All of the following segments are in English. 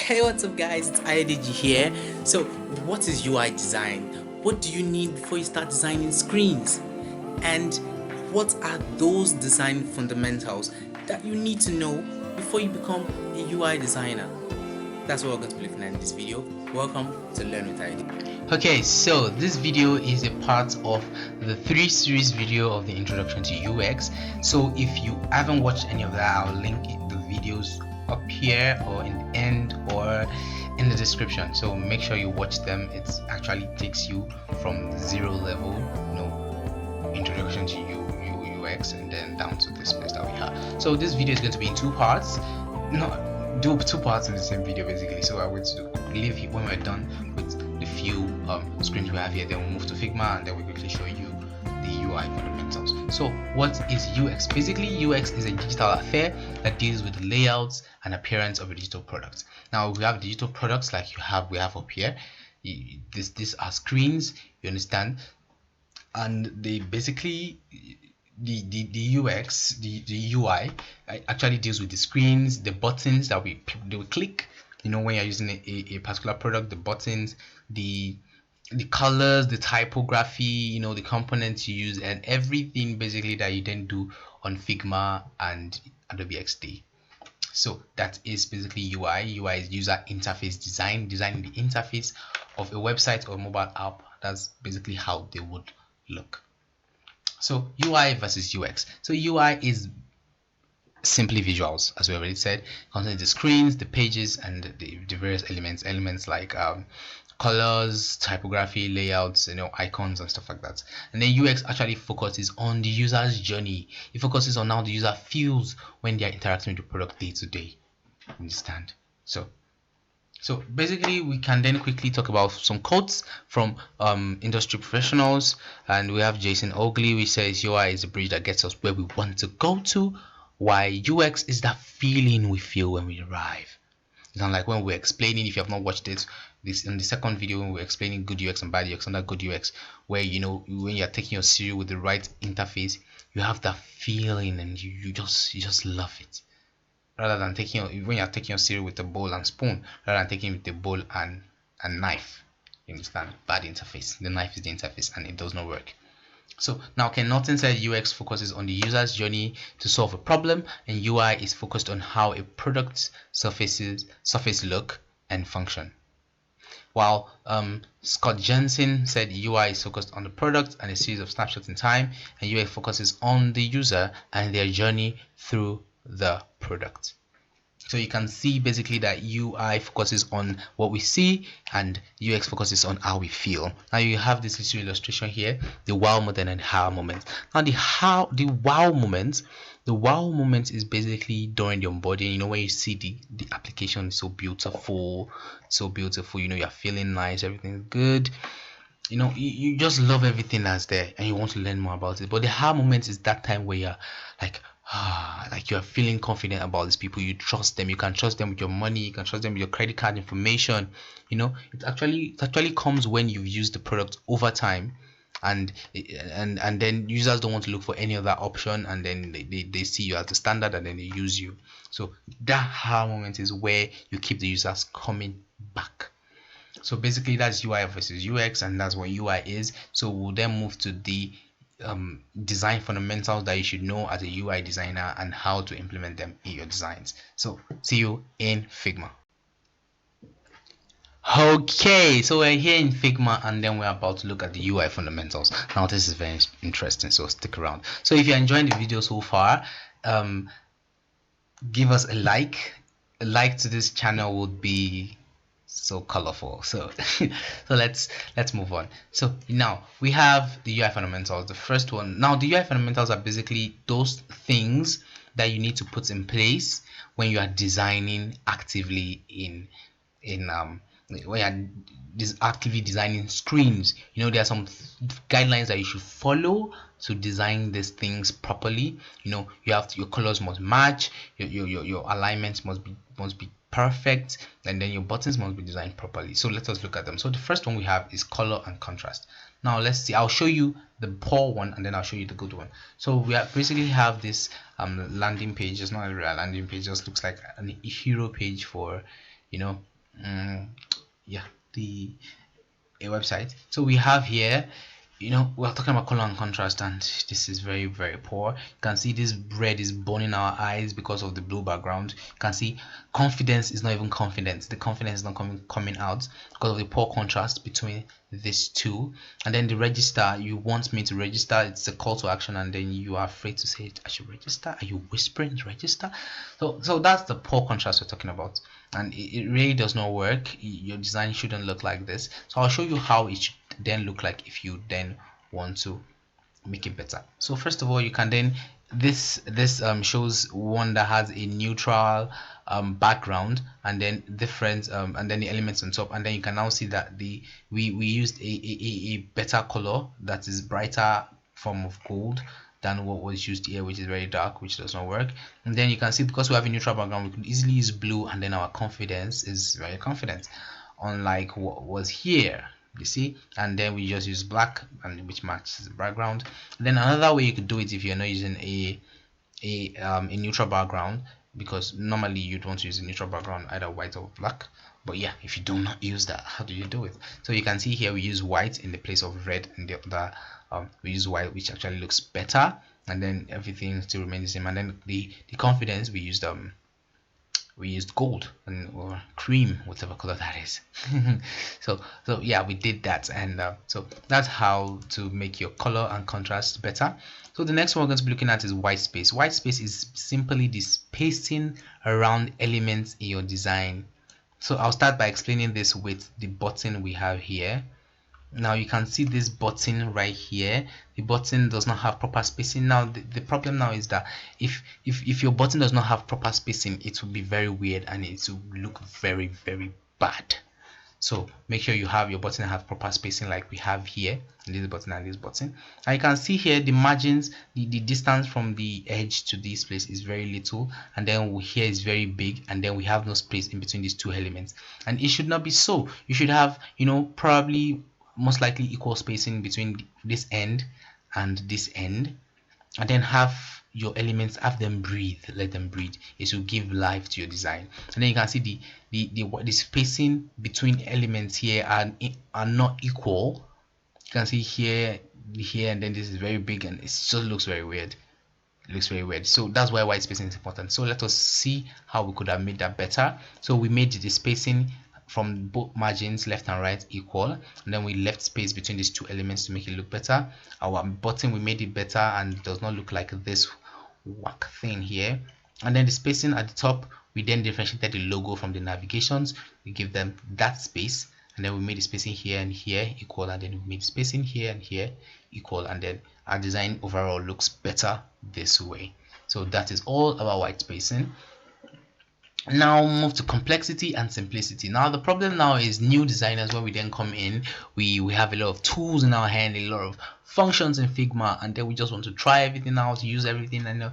Hey, what's up guys, it's Ayodeji here. So what is UI design? What do you need before you start designing screens? And what are those design fundamentals that you need to know before you become a UI designer? That's what we're going to be looking at in this video. Welcome to Learn with Ayodeji. Okay, so this video is a part of the 3-series video of the introduction to UX. So if you haven't watched any of that, I'll link the videos up here or in the end or in the description, so make sure you watch them. It actually takes you from zero level, introduction to UX, and then down to this place that we have. So this video is going to be in two parts, do two parts in the same video basically. So I would leave here when we're done with the few screens we have here, then we'll move to Figma, and then we quickly show you the UI fundamentals. So what is UX? Basically, UX is a digital affair that deals with the layouts and appearance of a digital product. Now we have digital products like we have up here. These are screens, you understand, and they basically the UX, the UI actually deals with the screens, the buttons that they will click. When you're using a particular product, the buttons, the colors, the typography, the components you use, and everything basically that you then do on Figma and Adobe XD. So that is basically UI. UI is user interface design, designing the interface of a website or mobile app. That's basically how they would look. So UI versus UX. So UI is simply visuals, as we already said, containing the screens, the pages, and the various elements like colors, typography, layouts, icons and stuff like that. And then UX actually focuses on the user's journey. It focuses on how the user feels when they are interacting with the product day to day. Understand? So basically, we can then quickly talk about some quotes from industry professionals, and we have Jason Ogley, who says UI is a bridge that gets us where we want to go to, while UX is that feeling we feel when we arrive. It's not like when we're explaining, if you have not watched this in the second video, when we're explaining good UX and bad UX, under good UX, where when you're taking your cereal with the right interface, you have that feeling and you just love it. Rather than when you're taking your cereal with a bowl and spoon, rather than taking it with a bowl and knife. You understand? Bad interface. The knife is the interface and it does not work. So now Ken Norton said UX focuses on the user's journey to solve a problem, and UI is focused on how a product's surface look and function. While Scott Jensen said UI is focused on the product and a series of snapshots in time, and UX focuses on the user and their journey through the product. So you can see basically that UI focuses on what we see and UX focuses on how we feel. Now you have this little illustration here, the wow moment and how moment. Now the wow moment is basically during the onboarding. When you see the application is so beautiful, you're feeling nice, everything's good. You just love everything that's there and you want to learn more about it. But the how moment is that time where you're like you're feeling confident about these people. You trust them. You can trust them with your money. You can trust them with your credit card information. It actually comes when you've used the product over time, and then users don't want to look for any other option, and then they see you as the standard and then they use you. So that how moment is where you keep the users coming back. So basically that's UI versus UX, and that's what UI is. So we'll then move to the design fundamentals that you should know as a UI designer and how to implement them in your designs. So see you in Figma. Okay, so we're here in Figma and then we're about to look at the UI fundamentals. Now this is very interesting, so stick around. So if you're enjoying the video so far, give us a like. A like to this channel would be so colorful. So let's move on. So now we have the UI fundamentals. The first one, now the UI fundamentals are basically those things that you need to put in place when you are designing actively when you're actively designing screens. There are some guidelines that you should follow to design these things properly. You have your colors must match, your alignments must be perfect, and then your buttons must be designed properly. So let us look at them. So the first one we have is color and contrast. Now let's see. I'll show you the poor one and then I'll show you the good one. So we basically have this landing page. It's not a real landing page, it just looks like a hero page for yeah, the a website. So we have here, we're talking about color and contrast, and this is very, very poor. You can see this red is burning our eyes because of the blue background. You can see confidence is not even confidence. The confidence is not coming out because of the poor contrast between these two. And then the register, you want me to register, it's a call to action, and then you are afraid to say it, I should register. Are you whispering register? So that's the poor contrast we're talking about, and it really does not work. Your design shouldn't look like this. So I'll show you how it should then look like if you then want to make it better. So first of all, you can then this shows one that has a neutral background, and then different and then the elements on top, and then you can now see that we used a better color that is brighter form of gold than what was used here, which is very dark, which does not work. And then you can see, because we have a neutral background, we could easily use blue, and then our confidence is very confident, unlike what was here, you see. And then we just use black, and which matches the background. And then another way you could do it, if you're not using a neutral background, because normally you'd want to use a neutral background, either white or black. But yeah, if you do not use that, how do you do it? So you can see here we use white in the place of red, and the other we use white, which actually looks better, and then everything still remains the same. And then the confidence, we used gold or cream, whatever color that is. So yeah, we did that, and so that's how to make your color and contrast better. So the next one we're going to be looking at is white space. White space is simply the spacing around elements in your design. So I'll start by explaining this with the button we have here. Now you can see this button right here. The button does not have proper spacing. Now the problem now is that if your button does not have proper spacing, it will be very weird, and it will look very, very bad. So make sure you have your button have proper spacing, like we have here, this button and this button. And you can see here the margins, the distance from the edge to this place is very little, and then here is very big, and then we have no space in between these two elements. And it should not be so. You should have, probably most likely equal spacing between this end and this end, and then have your elements, have them breathe, let them breathe. It will give life to your design. And then you can see the spacing between elements here are not equal. You can see here, and then this is very big, and it just looks very weird. It looks very weird. So that's why white spacing is important. So let us see how we could have made that better. So we made the spacing from both margins, left and right, equal, and then we left space between these two elements to make it look better. Our button, we made it better, and it does not look like this whack thing here. And then the spacing at the top, we then differentiated the logo from the navigations. We give them that space, and then we made the spacing here and here equal, and then we made the spacing here and here equal, and then our design overall looks better this way. So that is all about white spacing. Now move to complexity and simplicity. Now the problem now is new designers, when we then come in, we have a lot of tools in our hand, a lot of functions in Figma, and then we just want to try everything out, use everything, and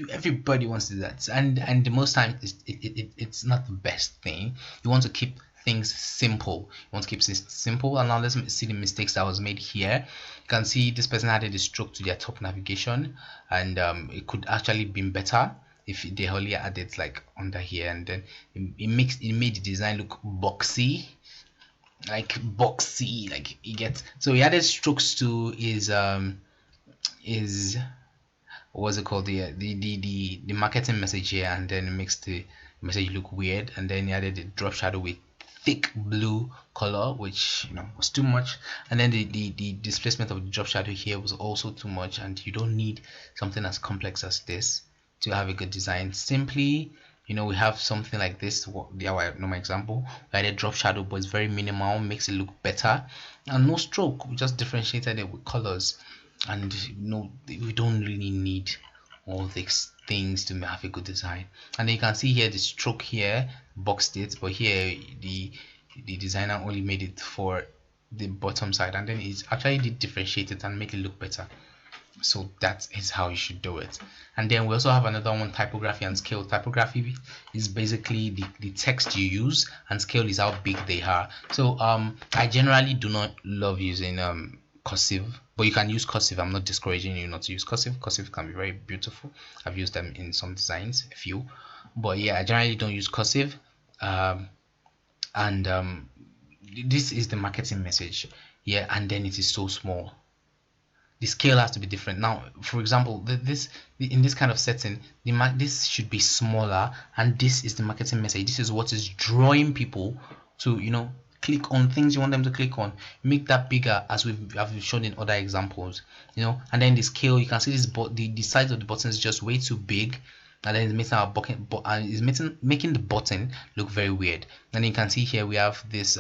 everybody wants to do that, and the most time it's not the best thing. You want to keep things simple. You want to keep things simple. And now let's see the mistakes that was made here. You can see this person added a stroke to their top navigation, and it could actually been better if they only added like under here, and then it made the design look boxy, like you get. So he added strokes to his what's it called, the marketing message here, and then it makes the message look weird. And then he added the drop shadow with thick blue color, which was too much. And then the displacement of the drop shadow here was also too much, and you don't need something as complex as this to have a good design. Simply, we have something like this, our normal example. We added drop shadow, but it's very minimal, makes it look better, and no stroke. We just differentiated it with colors, and we don't really need all these things to have a good design. And then you can see here the stroke here boxed it, but here the designer only made it for the bottom side, and then it's actually differentiate it and make it look better. So that is how you should do it. And then we also have another one, typography and scale. Typography is basically the text you use, and scale is how big they are. So I generally do not love using cursive, but you can use cursive. I'm not discouraging you not to use cursive. Cursive can be very beautiful. I've used them in some designs, a few, but yeah, I generally don't use cursive. and this is the marketing message. Yeah, and then it is so small. The scale has to be different. Now, for example, in this kind of setting, this should be smaller, and this is the marketing message. This is what is drawing people to, click on things you want them to click on. Make that bigger, as we've shown in other examples. And then the scale, you can see this, but the size of the button is just way too big, and then it's making our button, is making the button look very weird. And you can see here we have this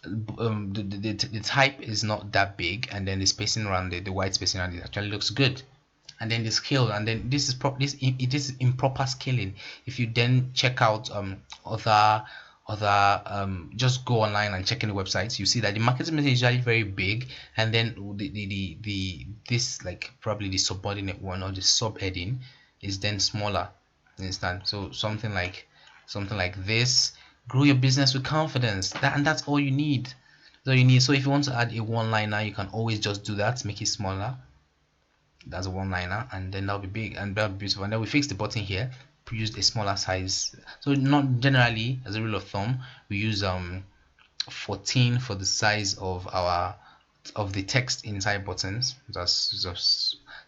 the type is not that big, and then the spacing around the white spacing around it actually looks good. And then the scale, and then this is improper scaling. If you then check out other just go online and check in the websites, you see that the marketing message is usually very big, and then this, like, probably the subordinate one or the subheading is then smaller. You understand? So something like this: grow your business with confidence. That's all you need. So if you want to add a one liner, you can always just do that, make it smaller. That's a one liner, and then that'll be big and that'll be beautiful. And then we fix the button here, we used a smaller size. So not generally, as a rule of thumb, we use 14 for the size of the text inside buttons. That's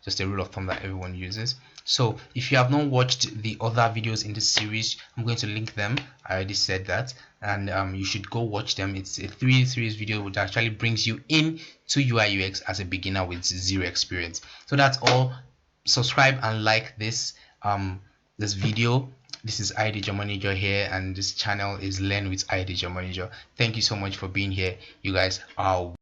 just a rule of thumb that everyone uses. So if you have not watched the other videos in this series, I'm going to link them. I already said that, and you should go watch them. It's a 3 series video which actually brings you in to UI UX as a beginner with zero experience. So that's all. Subscribe and like this this video. This is Ayodeji Omonijo here, and this channel is Learn with Ayodeji Omonijo. Thank you so much for being here. You guys are